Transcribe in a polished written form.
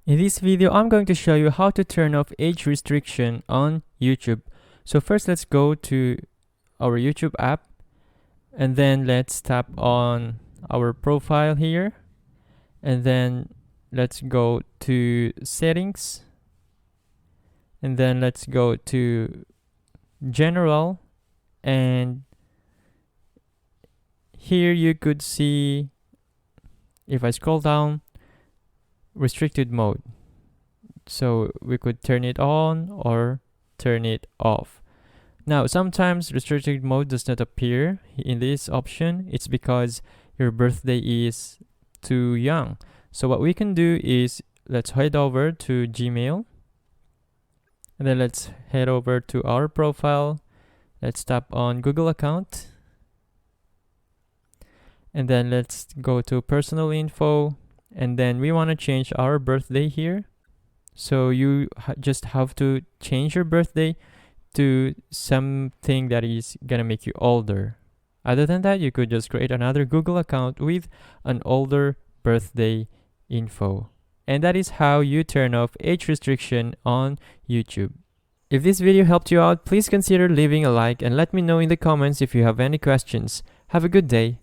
In this video, I'm going to show you how to turn off age restriction on YouTube. So first, let's go to our YouTube app, and then let's tap on our profile here, and then let's go to settings, and then let's go to general, and here you could see, if I scroll down, restricted mode. So we could turn it on or turn it off. Now, sometimes restricted mode does not appear in this option. It's because your birthday is too young. So what we can do is, let's head over to Gmail, and then let's head over to our profile. Let's tap on Google account, and then let's go to personal info, and then we want to change our birthday here. So you just have to change your birthday to something that is gonna make you older. Other than that, you could just create another Google account with an older birthday info. And that is how you turn off age restriction on YouTube. If this video helped you out, please consider leaving a like and let me know in the comments if you have any questions. Have a good day.